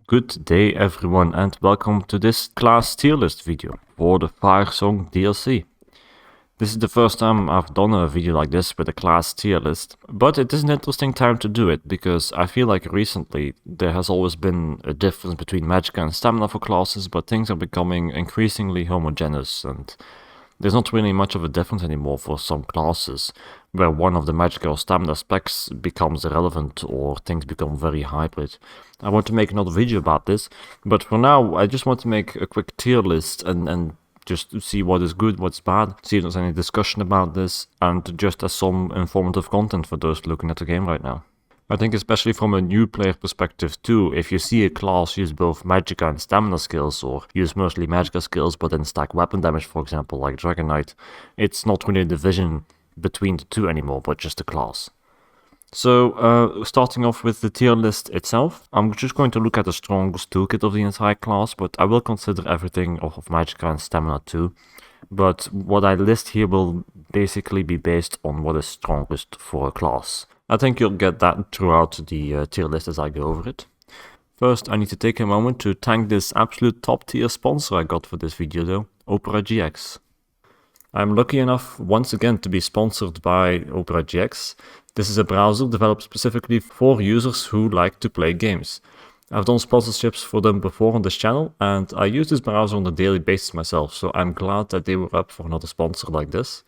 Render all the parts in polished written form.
Good day everyone and welcome to this class tier list video for the Firesong DLC. This is the first time I've done a video like this with a class tier list, but it is an interesting time to do it because I feel like recently there has always been a difference between Magicka and Stamina for classes, but things are becoming increasingly homogeneous and there's not really much of a difference anymore for some classes, where one of the Magicka or Stamina specs becomes irrelevant or things become very hybrid. I want to make another video about this, but for now I just want to make a quick tier list and just see what is good, what's bad, see if there's any discussion about this, and just as some informative content for those looking at the game right now. I think especially from a new player perspective too, if you see a class use both Magicka and Stamina skills, or use mostly Magicka skills but then stack weapon damage, for example, like Dragonite, it's not really a division between the two anymore, but just a class. So, starting off with the tier list itself, I'm just going to look at the strongest toolkit of the entire class, but I will consider everything of Magicka and Stamina too. But what I list here will basically be based on what is strongest for a class. I think you'll get that throughout the tier list as I go over it. First, I need to take a moment to thank this absolute top tier sponsor I got for this video though, Opera GX. I'm lucky enough once again to be sponsored by Opera GX. This is a browser developed specifically for users who like to play games. I've done sponsorships for them before on this channel and I use this browser on a daily basis myself, so I'm glad that they were up for another sponsor like this.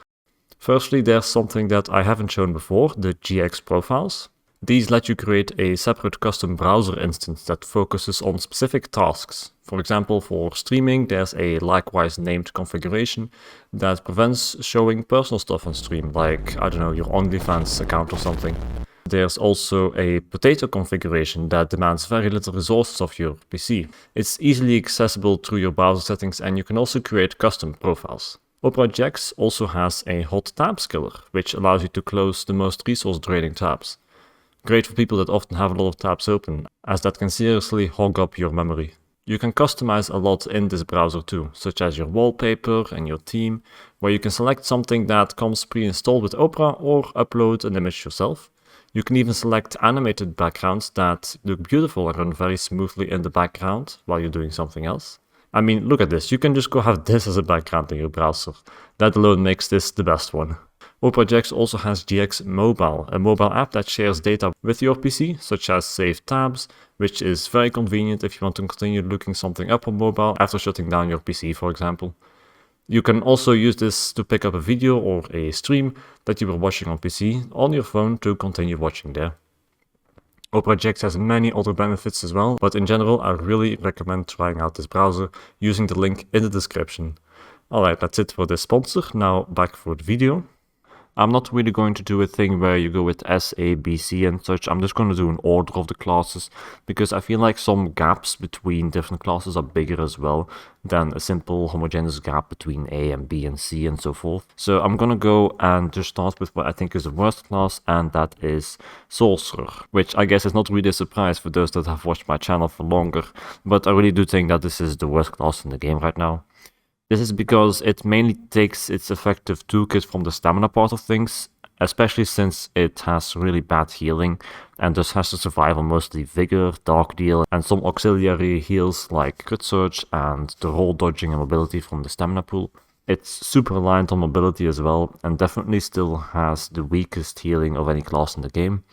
Firstly, there's something that I haven't shown before, the GX profiles. These let you create a separate custom browser instance that focuses on specific tasks. For example, for streaming, there's a likewise named configuration that prevents showing personal stuff on stream, like, I don't know, your OnlyFans account or something. There's also a potato configuration that demands very little resources of your PC. It's easily accessible through your browser settings and you can also create custom profiles. Opera GX also has a hot tabs killer, which allows you to close the most resource draining tabs. Great for people that often have a lot of tabs open, as that can seriously hog up your memory. You can customize a lot in this browser too, such as your wallpaper and your theme, where you can select something that comes pre-installed with Opera or upload an image yourself. You can even select animated backgrounds that look beautiful and run very smoothly in the background while you're doing something else. I mean, look at this, you can just go have this as a background in your browser. That alone makes this the best one. Opera GX also has GX Mobile, a mobile app that shares data with your PC, such as saved tabs, which is very convenient if you want to continue looking something up on mobile after shutting down your PC, for example. You can also use this to pick up a video or a stream that you were watching on PC on your phone to continue watching there. Opera GX has many other benefits as well, but in general I really recommend trying out this browser using the link in the description. Alright, that's it for this sponsor, now back for the video. I'm not really going to do a thing where you go with S, A, B, C and such. I'm just going to do an order of the classes because I feel like some gaps between different classes are bigger as well than a simple homogeneous gap between A and B and C and so forth. So I'm going to go and just start with what I think is the worst class, and that is Sorcerer, which I guess is not really a surprise for those that have watched my channel for longer, but I really do think that this is the worst class in the game right now. This is because it mainly takes its effective toolkit from the stamina part of things, especially since it has really bad healing and thus has to survive on mostly Vigor, Dark Deal and some auxiliary heals like Crit Surge and the roll dodging and mobility from the stamina pool. It's super reliant on mobility as well and definitely still has the weakest healing of any class in the game.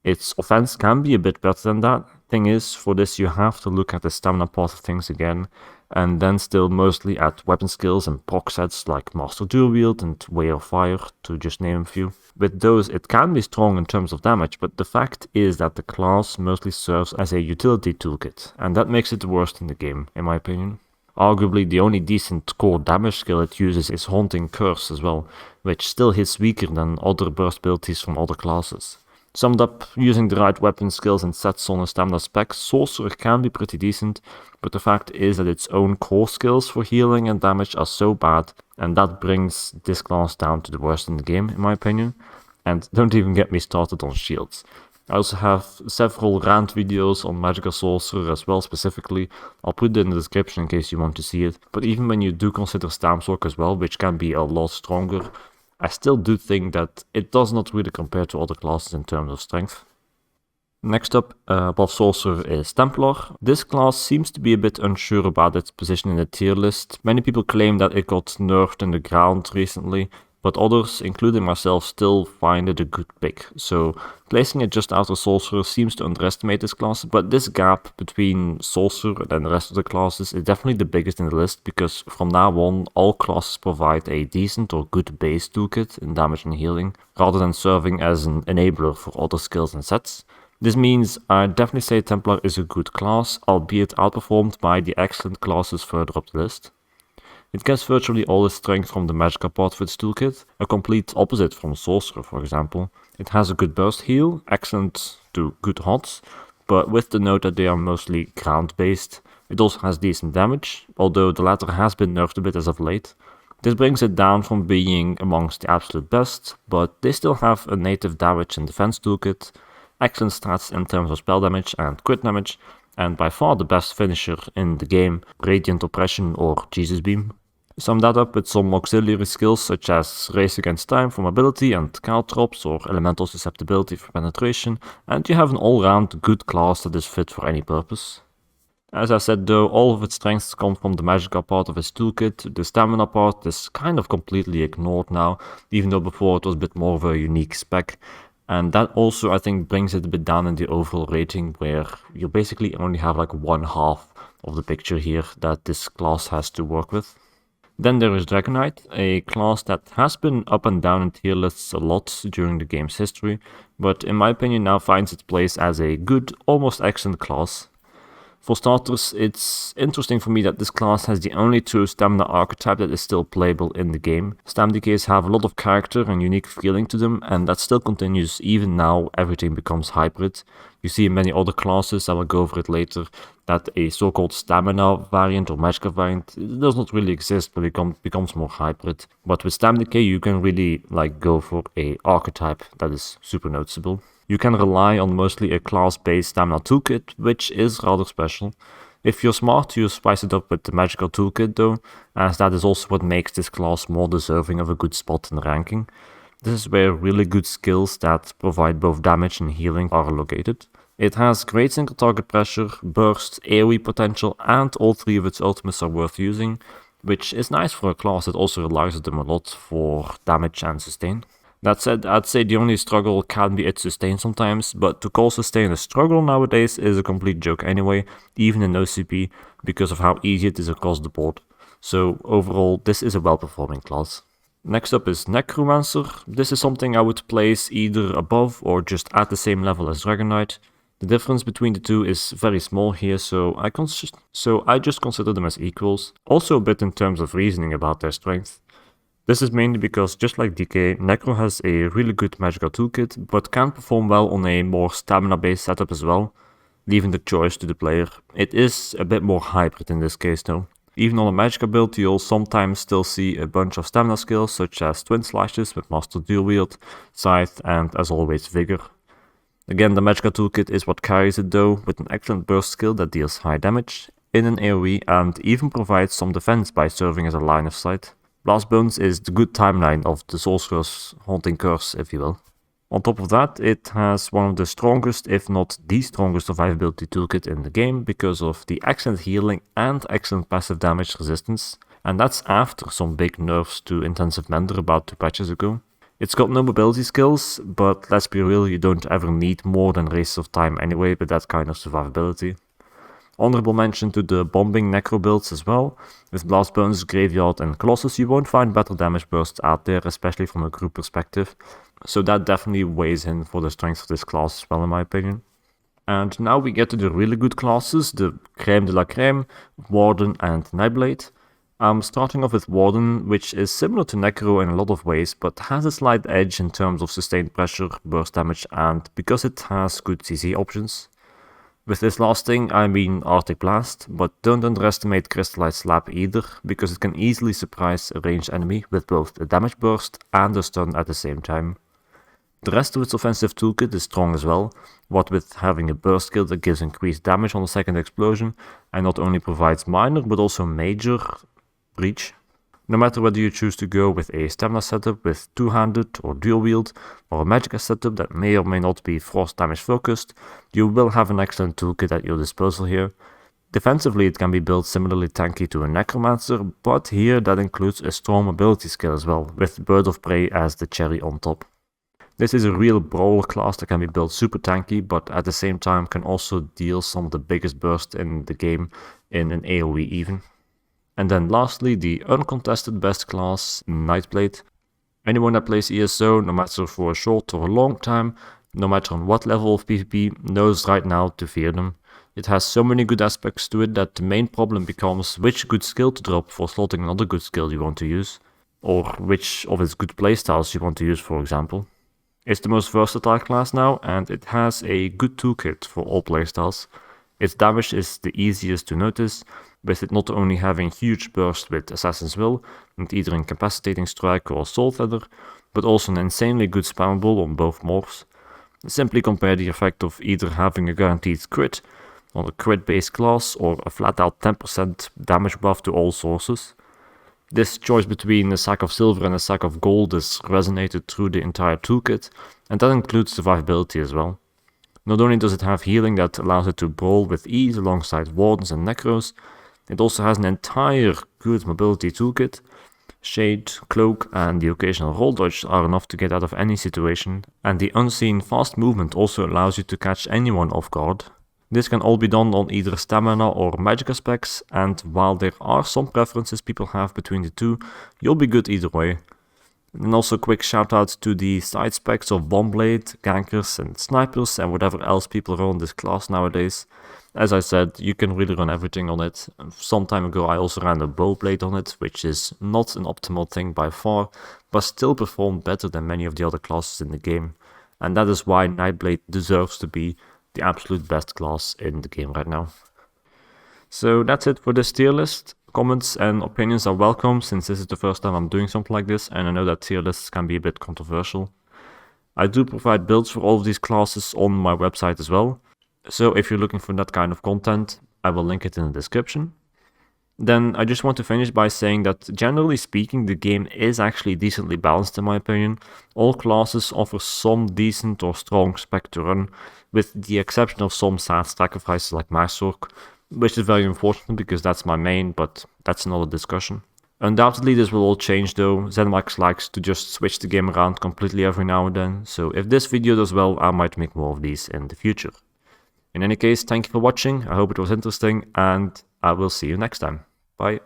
Its offense can be a bit better than that. Thing is, for this you have to look at the stamina part of things again, and then still mostly at weapon skills and proc sets like Master Dual Wield and Way of Fire, to just name a few. With those it can be strong in terms of damage, but the fact is that the class mostly serves as a utility toolkit, and that makes it the worst in the game, in my opinion. Arguably the only decent core damage skill it uses is Haunting Curse as well, which still hits weaker than other burst abilities from other classes. Summed up, using the right weapon skills and sets on a stamina spec, Sorcerer can be pretty decent, but the fact is that its own core skills for healing and damage are so bad, and that brings this class down to the worst in the game, in my opinion. And don't even get me started on shields. I also have several rant videos on Magicka Sorcerer as well specifically. I'll put it in the description in case you want to see it, but even when you do consider Stamswalk as well, which can be a lot stronger, I still do think that it does not really compare to other classes in terms of strength. Next up, above Sorcerer is Templar. This class seems to be a bit unsure about its position in the tier list. Many people claim that it got nerfed in the ground recently, but others, including myself, still find it a good pick. So placing it just after Sorcerer seems to underestimate this class, but this gap between Sorcerer and the rest of the classes is definitely the biggest in the list, because from now on all classes provide a decent or good base toolkit in damage and healing, rather than serving as an enabler for other skills and sets. This means I'd definitely say Templar is a good class, albeit outperformed by the excellent classes further up the list. It gets virtually all its strength from the magical part of its toolkit, a complete opposite from Sorcerer for example. It has a good burst heal, excellent to good HOTS, but with the note that they are mostly ground based. It also has decent damage, although the latter has been nerfed a bit as of late. This brings it down from being amongst the absolute best, but they still have a native damage and defense toolkit, excellent stats in terms of spell damage and crit damage, and by far the best finisher in the game, Radiant Oppression or Jesus Beam. Sum that up with some auxiliary skills such as Race Against Time for mobility and caltrops or Elemental Susceptibility for penetration, and you have an all-round good class that is fit for any purpose. As I said though, all of its strengths come from the magical part of its toolkit. The stamina part is kind of completely ignored now, even though before it was a bit more of a unique spec. And that also, I think, brings it a bit down in the overall rating, where you basically only have like one half of the picture here that this class has to work with. Then there is Dragonite, a class that has been up and down in tier lists a lot during the game's history, but in my opinion now finds its place as a good, almost excellent class. For starters, it's interesting for me that this class has the only true stamina archetype that is still playable in the game. Stam decays have a lot of character and unique feeling to them, and that still continues even now everything becomes hybrid. You see in many other classes, I will go over it later, that a so-called stamina variant or magical variant does not really exist, but becomes more hybrid. But with Stam decay you can really go for a archetype that is super noticeable. You can rely on mostly a class-based stamina toolkit, which is rather special. If you're smart, you spice it up with the magical toolkit though, as that is also what makes this class more deserving of a good spot in the ranking. This is where really good skills that provide both damage and healing are located. It has great single target pressure, burst, AoE potential, and all three of its ultimates are worth using, which is nice for a class that also relies on them a lot for damage and sustain. That said, I'd say the only struggle can be its sustain sometimes, but to call sustain a struggle nowadays is a complete joke anyway, even in OCP, because of how easy it is across the board. So overall, this is a well-performing class. Next up is Necromancer. This is something I would place either above or just at the same level as Dragonite. The difference between the two is very small here, so I just consider them as equals. Also a bit in terms of reasoning about their strength. This is mainly because, just like DK, Necro has a really good magical toolkit, but can perform well on a more stamina-based setup as well, leaving the choice to the player. It is a bit more hybrid in this case though. Even on a magical build, you'll sometimes still see a bunch of stamina skills, such as Twin Slashes with Master Dual Wield, Scythe, and as always Vigor. Again, the magical toolkit is what carries it though, with an excellent burst skill that deals high damage, in an AoE, and even provides some defense by serving as a line of sight. Blast Bones is the good timeline of the Sorcerer's Haunting Curse, if you will. On top of that, it has one of the strongest, if not the strongest survivability toolkit in the game because of the excellent healing and excellent passive damage resistance, and that's after some big nerfs to Intensive Mender about 2 patches ago. It's got no mobility skills, but let's be real, you don't ever need more than Races of Time anyway with that kind of survivability. Honorable mention to the bombing necro builds as well. With Blast Bones, Graveyard and Colossus you won't find better damage bursts out there, especially from a group perspective. So that definitely weighs in for the strength of this class as well in my opinion. And now we get to the really good classes, the creme de la creme, Warden and Nightblade. I'm starting off with Warden, which is similar to Necro in a lot of ways, but has a slight edge in terms of sustained pressure, burst damage, and because it has good CC options. With this last thing, I mean Arctic Blast, but don't underestimate Crystallized Slap either, because it can easily surprise a ranged enemy with both a damage burst and a stun at the same time. The rest of its offensive toolkit is strong as well, what with having a burst skill that gives increased damage on the second explosion, and not only provides minor but also major reach. No matter whether you choose to go with a stamina setup with two-handed or dual wield, or a magicka setup that may or may not be frost damage focused, you will have an excellent toolkit at your disposal here. Defensively, it can be built similarly tanky to a Necromancer, but here that includes a strong mobility skill as well, with Bird of Prey as the cherry on top. This is a real brawler class that can be built super tanky, but at the same time can also deal some of the biggest burst in the game in an AoE even. And then lastly, the uncontested best class, Nightblade. Anyone that plays ESO, no matter for a short or a long time, no matter on what level of PvP, knows right now to fear them. It has so many good aspects to it that the main problem becomes which good skill to drop for slotting another good skill you want to use, or which of its good playstyles you want to use, for example. It's the most versatile class now, and it has a good toolkit for all playstyles. Its damage is the easiest to notice, with it not only having huge burst with Assassin's Will, and either Incapacitating Strike or Soul Feather, but also an insanely good spammable on both morphs. Simply compare the effect of either having a guaranteed crit on a crit based class or a flat out 10% damage buff to all sources. This choice between a sack of silver and a sack of gold is resonated through the entire toolkit, and that includes survivability as well. Not only does it have healing that allows it to brawl with ease alongside Wardens and Necros, it also has an entire good mobility toolkit. Shade, Cloak and the occasional roll dodge are enough to get out of any situation, and the unseen fast movement also allows you to catch anyone off guard. This can all be done on either stamina or magicka specs, and while there are some preferences people have between the two, you'll be good either way. And also quick shout out to the side specs of Bombblade, Gankers and Snipers and whatever else people run this class nowadays. As I said, you can really run everything on it. Some time ago I also ran a Bowblade on it, which is not an optimal thing by far, but still performed better than many of the other classes in the game. And that is why Nightblade deserves to be the absolute best class in the game right now. So that's it for this tier list. Comments and opinions are welcome, since this is the first time I'm doing something like this, and I know that tier lists can be a bit controversial. I do provide builds for all of these classes on my website as well, so if you're looking for that kind of content, I will link it in the description. Then I just want to finish by saying that generally speaking, the game is actually decently balanced in my opinion. All classes offer some decent or strong spec to run, with the exception of some sad sacrifices like Maarsork, which is very unfortunate because that's my main, but that's another discussion. Undoubtedly this will all change though. ZenMax likes to just switch the game around completely every now and then, so if this video does well, I might make more of these in the future. In any case, thank you for watching, I hope it was interesting, and I will see you next time. Bye.